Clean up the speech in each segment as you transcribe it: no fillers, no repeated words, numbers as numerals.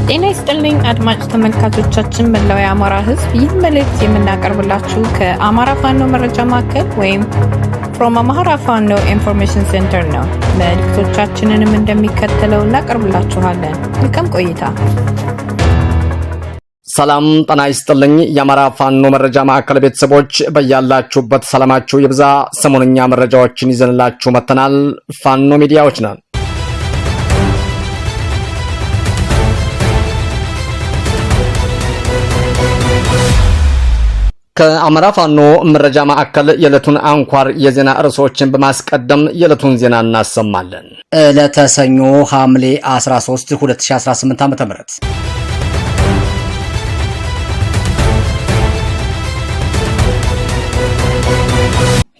ጤና ይስጥልኝ አድማጭ ተመልካቾቻችን መላው የአማራ ሕዝብ ይህ መልእክት የምናቀርብላችሁ ከአማራ ፋኖ መረጃ ማዕከል ወይም from Amhara Fano Information Center ነው። መልእክቶቻችንንም እንደሚከተለው እናቀርብላችኋለን። መልካም ቆይታ። ሰላም ጤና ይስጥልኝ የአማራ ፋኖ መረጃ ማዕከል ቤተሰቦች በያላችሁበት ሰላማችሁ ይብዛ። ሰሞንኛ መረጃዎችን ይዘንላችሁ መተናል። ፋኖ ሚዲያዎች ነን። ከአማራ ፋኖ መረጃ ማዕከል የዕለቱን አንኳር የዜና ርዕሶችን በማስቀደም የዕለቱን ዜና እናሰማለን። ዕለተ ሰኞ ሐምሌ 13 2018 ዓ.ም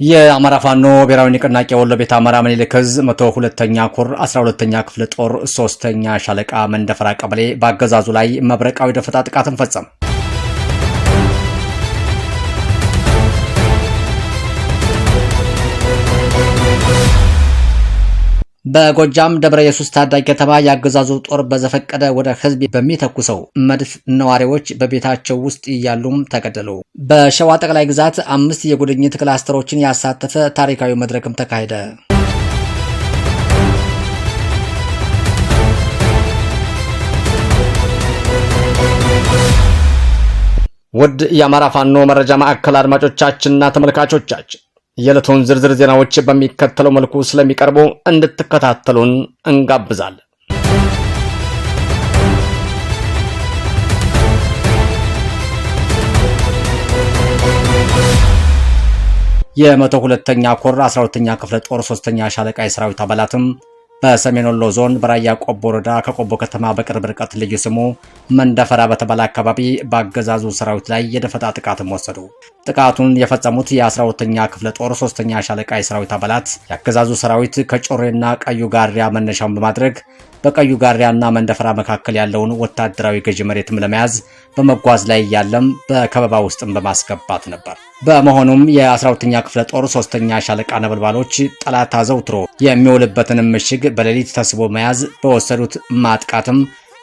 የአማራ ፋኖ ብሔራዊ ንቅናቄ ወሎ ቤት አማራ ምኒልክ ዕዝ 102ኛ ኮር 12ኛ ክፍለ ጦር 3ኛ ሻለቃ መንደፈራ ቀበሌ በአገዛዙ ላይ መብረቃዊ ደፈጣ ጥቃትን ፈጸመ። በጎጃም ደብረ ኢየሱስ ታዳጊ ከተማ ያገዛዙ ጦር በዘፈቀደ ወደ ህዝብ በሚተኩሰው መድፍ ነዋሪዎች በቤታቸው ውስጥ እያሉም ተገደሉ። በሸዋ ጠቅላይ ግዛት 5 የጉድኝት ክላስተሮችን ያሳተፈ ታሪካዊ መድረክም ተካሄደ። ውድ የአማራ ፋኖ መረጃ ማዕከል አድማጮቻችንና ተመልካቾቻችን የዕለቱን ዝርዝር ዜናዎች በሚከተለው መልኩ ስለሚቀርቡ እንድትከታተሉን እንጋብዛለን። የ102ኛ ኮር 12ኛ ክፍለ ጦር 3ኛ ሻለቃ የሰራዊት አባላትም በሰሜን ወሎ ዞን በራያ ቆቦ ወረዳ ከቆቦ ከተማ በቅርብ ርቀት ልዩ ስሙ መንደፈራ በተባለ አካባቢ በአገዛዙ ሰራዊት ላይ የደፈጣ ጥቃትም ወሰዱ። ጥቃቱን የፈጸሙት የ12ኛ ክፍለ ጦር 3ኛ ሻለቃ የሰራዊት አባላት የአገዛዙ ሰራዊት ከጮሬና ቀዩ ጋሪያ መነሻውን በማድረግ በቀዩ ጋሪያና መንደፈራ መካከል ያለውን ወታደራዊ ገዢ መሬትም ለመያዝ በመጓዝ ላይ ያለም በከበባ ውስጥም በማስገባት ነበር። በመሆኑም የ12ኛ ክፍለ ጦር 3ኛ ሻለቃ ነበልባሎች ጠላት አዘውትሮ የሚውልበትን ምሽግ በሌሊት ተስቦ መያዝ በወሰዱት ማጥቃትም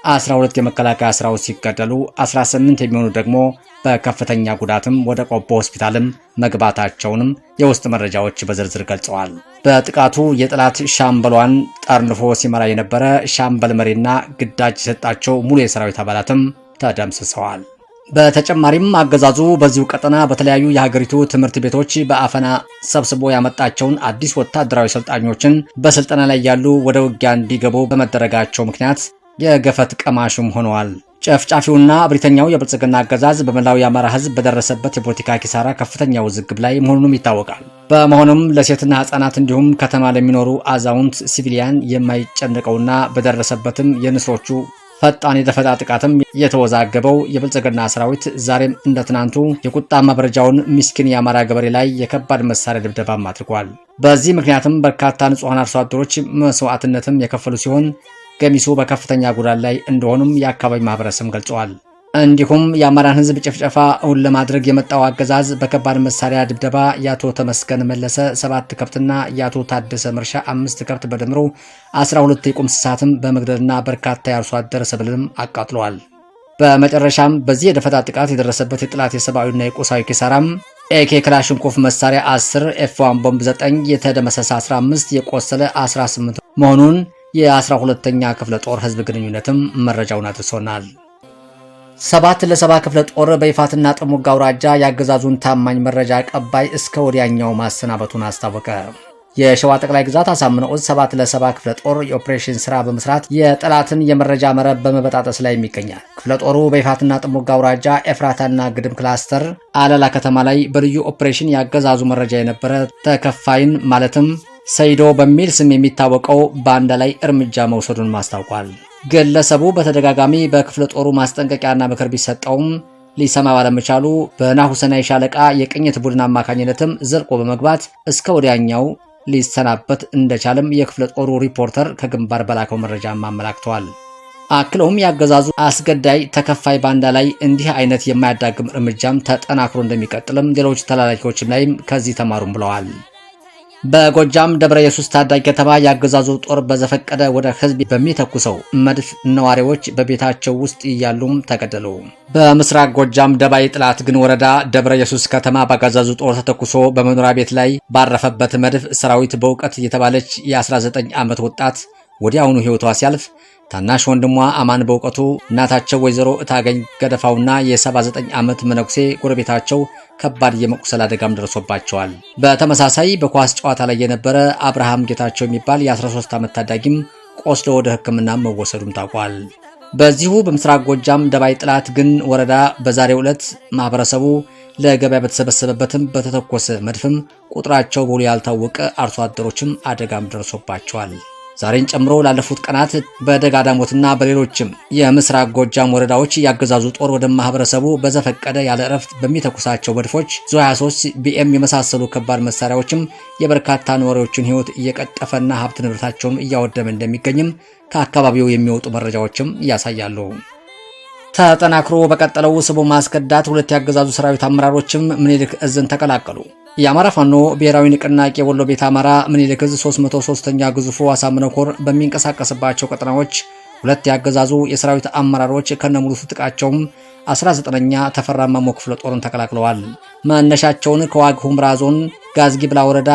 12 የመከላከያ ሰራዊት ሲገደሉ 18 የሚሆኑ ደግሞ በከፍተኛ ጉዳትም ወደ ቆቦ ሆስፒታልም መግባታቸውንም የውስጥ መረጃዎች በዝርዝር ገልጸዋል። በጥቃቱ የጠላት ሻምበሏን ጠርንፎ ሲመራ የነበረ ሻምበል መሪና ግዳጅ የሰጣቸው ሙሉ የሰራዊት አባላትም ተደምስሰዋል። በተጨማሪም አገዛዙ በዚሁ ቀጠና በተለያዩ የሀገሪቱ ትምህርት ቤቶች በአፈና ሰብስቦ ያመጣቸውን አዲስ ወታደራዊ ሰልጣኞችን በስልጠና ላይ ያሉ ወደ ውጊያ እንዲገቡ በመደረጋቸው ምክንያት የገፈት ቀማሽም ሆነዋል። ጨፍጫፊውና እብሪተኛው የብልጽግና አገዛዝ በመላው የአማራ ሕዝብ በደረሰበት የፖለቲካ ኪሳራ ከፍተኛ ውዝግብ ላይ መሆኑንም ይታወቃል። በመሆኑም ለሴትና ሕፃናት እንዲሁም ከተማ ለሚኖሩ አዛውንት ሲቪሊያን የማይጨንቀውና በደረሰበትም የንስሮቹ ፈጣን የደፈጣ ጥቃትም የተወዛገበው የብልጽግና ሰራዊት ዛሬም እንደ ትናንቱ የቁጣ መብረጃውን ምስኪን የአማራ ገበሬ ላይ የከባድ መሳሪያ ድብደባም አድርጓል። በዚህ ምክንያትም በርካታ ንጹሐን አርሶ አደሮች መስዋዕትነትም የከፈሉ ሲሆን ገሚሱ በከፍተኛ ጉዳት ላይ እንደሆኑም የአካባቢ ማህበረሰብ ገልጸዋል። እንዲሁም የአማራን ህዝብ ጭፍጨፋ እውን ለማድረግ የመጣው አገዛዝ በከባድ መሳሪያ ድብደባ የአቶ ተመስገን መለሰ 7 ከብትና የአቶ ታደሰ መርሻ 5 ከብት በድምሩ 12 የቁም እንስሳትም በመግደልና በርካታ የአርሶ አደር ሰብልም አቃጥለዋል። በመጨረሻም በዚህ የደፈጣ ጥቃት የደረሰበት የጠላት የሰብአዊና የቁሳዊ ኪሳራም ኤኬ ክላሽንኮፍ መሳሪያ 10፣ ኤፍ1 ቦምብ 9፣ የተደመሰሰ 15፣ የቆሰለ 18 መሆኑን የ12ኛ ክፍለ ጦር ህዝብ ግንኙነትም መረጃውን አድርሶናል። 7 ለ7 ክፍለ ጦር በይፋትና ጥሙጋ አውራጃ ያገዛዙን ታማኝ መረጃ ቀባይ እስከ ወዲያኛው ማሰናበቱን አስታወቀ። የሸዋ ጠቅላይ ግዛት አሳምነው ዕዝ 7 ለ7 ክፍለ ጦር የኦፕሬሽን ስራ በመስራት የጠላትን የመረጃ መረብ በመበጣጠስ ላይ ይገኛል። ክፍለ ጦሩ በይፋትና ጥሙጋ አውራጃ ኤፍራታና ግድም ክላስተር አለላ ከተማ ላይ በልዩ ኦፕሬሽን ያገዛዙ መረጃ የነበረ ተከፋይን ማለትም ሰይዶ በሚል ስም የሚታወቀው ባንዳ ላይ እርምጃ መውሰዱን ማስታውቋል። ግለሰቡ በተደጋጋሚ በክፍለ ጦሩ ማስጠንቀቂያና ምክር ቢሰጠውም ሊሰማ ባለመቻሉ በናሁሰናይ ሻለቃ የቅኝት ቡድን አማካኝነትም ዘልቆ በመግባት እስከ ወዲያኛው ሊሰናበት እንደቻለም የክፍለ ጦሩ ሪፖርተር ከግንባር በላከው መረጃ አመላክተዋል። አክለውም ያገዛዙ አስገዳይ ተከፋይ ባንዳ ላይ እንዲህ አይነት የማያዳግም እርምጃም ተጠናክሮ እንደሚቀጥልም ሌሎች ተላላኪዎችም ላይም ከዚህ ተማሩም ብለዋል። በጎጃም ደብረ ኢየሱስ ታዳጊ ከተማ ያገዛዙ ጦር በዘፈቀደ ወደ ህዝብ በሚተኩሰው መድፍ ነዋሪዎች በቤታቸው ውስጥ እያሉም ተገደሉ። በምስራቅ ጎጃም ደባይ ጥላት ግን ወረዳ ደብረ ኢየሱስ ከተማ ባገዛዙ ጦር ተተኩሶ በመኖሪያ ቤት ላይ ባረፈበት መድፍ ሰራዊት በእውቀት የተባለች የ19 ዓመት ወጣት ወዲያውኑ ህይወቷ ሲያልፍ ታናሽ ወንድሟ አማን በእውቀቱ እናታቸው ወይዘሮ እታገኝ ገደፋውና የ79 ዓመት መነኩሴ ጎረቤታቸው ከባድ የመቁሰል አደጋም ደርሶባቸዋል። በተመሳሳይ በኳስ ጨዋታ ላይ የነበረ አብርሃም ጌታቸው የሚባል የ13 ዓመት ታዳጊም ቆስሎ ወደ ሕክምና መወሰዱም ታውቋል። በዚሁ በምስራቅ ጎጃም ደባይ ጥላት ግን ወረዳ በዛሬው ዕለት ማህበረሰቡ ለገበያ በተሰበሰበበትም በተተኮሰ መድፍም ቁጥራቸው በውል ያልታወቀ አርሶ አደሮችም አደጋም ደርሶባቸዋል። ዛሬን ጨምሮ ላለፉት ቀናት በደጋዳሞትና በሌሎችም የምስራቅ ጎጃም ወረዳዎች ያገዛዙ ጦር ወደ ማህበረሰቡ በዘፈቀደ ያለ እረፍት በሚተኩሳቸው መድፎች ዙ23 ቢኤም የመሳሰሉ ከባድ መሳሪያዎችም የበርካታ ነዋሪዎችን ህይወት እየቀጠፈና ሀብት ንብረታቸውን እያወደመ እንደሚገኝም ከአካባቢው የሚወጡ መረጃዎችም ያሳያሉ። ተጠናክሮ በቀጠለው ስቦ ማስከዳት ሁለት ያገዛዙ ሰራዊት አመራሮችም ምኒልክ እዝን ተቀላቀሉ። የአማራ ፋኖ ብሔራዊ ንቅናቄ ወሎ ቤት አማራ ምኒልክ እዝ 303ኛ ግዙፉ አሳምነው ኮር በሚንቀሳቀስባቸው ቀጠናዎች ሁለት ያገዛዙ የሰራዊት አመራሮች ከነሙሉ ትጥቃቸውም 19ኛ ተፈራ ማሞ ክፍለ ጦርን ተቀላቅለዋል። መነሻቸውን ከዋግ ሁምራ ዞን ጋዝጊብላ ወረዳ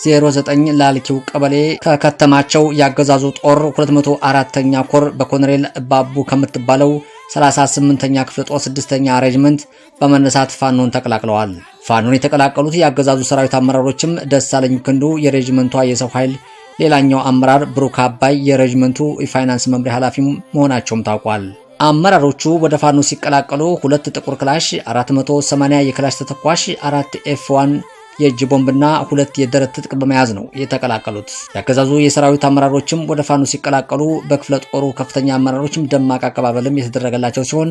09 ላልኪው ቀበሌ ከከተማቸው ያገዛዙ ጦር 204ኛ ኮር በኮሎኔል ባቡ ከምትባለው 38ኛ ክፍለ ጦር 6ኛ ሬጅመንት በመነሳት ፋኖን ተቀላቅለዋል። ፋኖን የተቀላቀሉት ያገዛዙ ሰራዊት አመራሮችም ደሳለኝ ክንዱ የሬጅመንቷ የሰው ኃይል ሌላኛው አመራር ብሩክ አባይ የሬጅመንቱ የፋይናንስ መምሪያ ኃላፊ መሆናቸውም ታውቋል። አመራሮቹ ወደ ፋኖ ሲቀላቀሉ ሁለት ጥቁር ክላሽ፣ 480 የክላሽ ተተኳሽ፣ 4 F1 የእጅ ቦምብና ሁለት የደረት ትጥቅ በመያዝ ነው የተቀላቀሉት። ያገዛዙ የሰራዊት አመራሮችም ወደ ፋኖ ሲቀላቀሉ በክፍለ ጦሩ ከፍተኛ አመራሮችም ደማቅ አቀባበልም የተደረገላቸው ሲሆን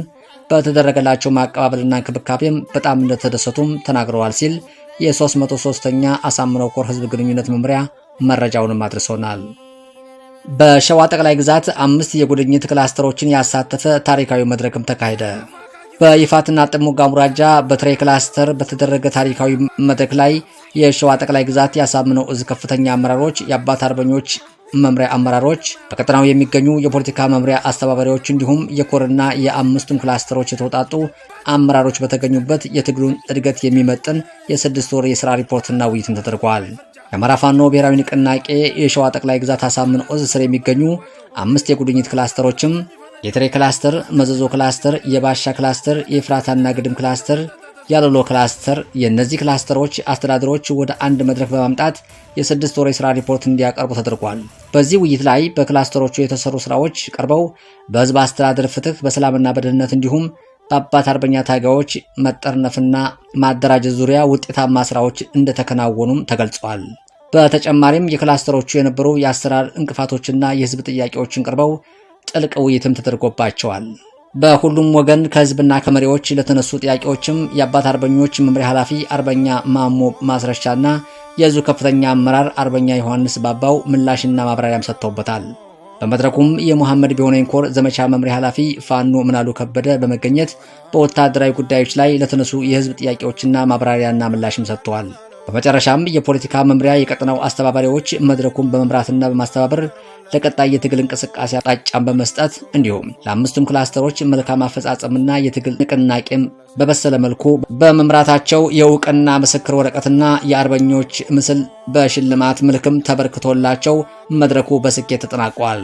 በተደረገላቸው ማቀባበልና እንክብካቤም በጣም እንደተደሰቱም ተናግረዋል ሲል የ303ኛ አሳምነው ኮር ህዝብ ግንኙነት መምሪያ መረጃውንም አድርሶናል። በሸዋ ጠቅላይ ግዛት 5 የጉድኝት ክላስተሮችን ያሳተፈ ታሪካዊ መድረክም ተካሄደ። በይፋትና ጥሙጋ አውራጃ በትሬ ክላስተር በተደረገ ታሪካዊ መድረክ ላይ የሸዋ ጠቅላይ ግዛት ያሳምነው እዝ ከፍተኛ አመራሮች፣ የአባት አርበኞች መምሪያ አመራሮች፣ በቀጠናው የሚገኙ የፖለቲካ መምሪያ አስተባባሪዎች እንዲሁም የኮርና የአምስቱም ክላስተሮች የተውጣጡ አመራሮች በተገኙበት የትግሉን እድገት የሚመጥን የ6 ወር የሥራ ሪፖርትና ውይይትም ተደርጓል። የአማራ ፋኖ ብሔራዊ ንቅናቄ የሸዋ ጠቅላይ ግዛት አሳምነው እዝ ስር የሚገኙ 5 የጉድኝት ክላስተሮችም የትሬ ክላስተር፣ መዘዞ ክላስተር፣ የባሻ ክላስተር፣ የፍራታና ግድም ክላስተር፣ ያለሎ ክላስተር የእነዚህ ክላስተሮች አስተዳደሮች ወደ አንድ መድረክ በማምጣት የ6 ወር የሥራ ሪፖርት እንዲያቀርቡ ተደርጓል። በዚህ ውይይት ላይ በክላስተሮቹ የተሰሩ ስራዎች ቀርበው በህዝብ አስተዳደር ፍትህ፣ በሰላምና በደህንነት እንዲሁም በአባት አርበኛ ታጋዮች መጠርነፍና ማደራጀት ዙሪያ ውጤታማ ስራዎች እንደተከናወኑም ተገልጿል። በተጨማሪም የክላስተሮቹ የነበሩ የአሰራር እንቅፋቶችና የህዝብ ጥያቄዎችን ቀርበው ጥልቅ ውይይትም ተደርጎባቸዋል። በሁሉም ወገን ከህዝብና ከመሪዎች ለተነሱ ጥያቄዎችም የአባት አርበኞች መምሪያ ኃላፊ አርበኛ ማሞ ማስረሻና የዙ ከፍተኛ አመራር አርበኛ ዮሐንስ ባባው ምላሽና ማብራሪያም ሰጥተውበታል። በመድረኩም የሙሐመድ ቢሆነኝ ኮር ዘመቻ መምሪያ ኃላፊ ፋኖ ምናሉ ከበደ በመገኘት በወታደራዊ ጉዳዮች ላይ ለተነሱ የህዝብ ጥያቄዎችና ማብራሪያና ምላሽም ሰጥተዋል። በመጨረሻም የፖለቲካ መምሪያ የቀጠናው አስተባባሪዎች መድረኩን በመምራትና በማስተባበር ለቀጣይ የትግል እንቅስቃሴ አቅጣጫን በመስጠት እንዲሁም ለአምስቱም ክላስተሮች መልካም አፈጻጸምና የትግል ንቅናቄም በበሰለ መልኩ በመምራታቸው የእውቅና ምስክር ወረቀትና የአርበኞች ምስል በሽልማት መልክም ተበርክቶላቸው መድረኩ በስኬት ተጠናቋል።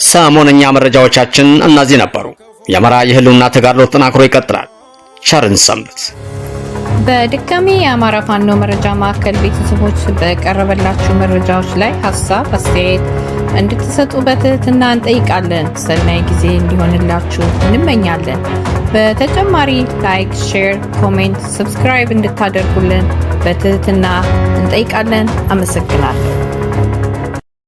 ሰሞነኛ መረጃዎቻችን እነዚህ ነበሩ። የአማራ የህልውና ተጋድሎ ተጠናክሮ ይቀጥላል። ቸርን ሰንብት። በድጋሚ የአማራ ፋኖ መረጃ ማዕከል ቤተሰቦች በቀረበላችሁ መረጃዎች ላይ ሀሳብ አስተያየት እንድትሰጡ በትህትና እንጠይቃለን። ሰናይ ጊዜ እንዲሆንላችሁ እንመኛለን። በተጨማሪ ላይክ፣ ሼር፣ ኮሜንት፣ ሰብስክራይብ እንድታደርጉልን በትህትና እንጠይቃለን። አመሰግናለሁ።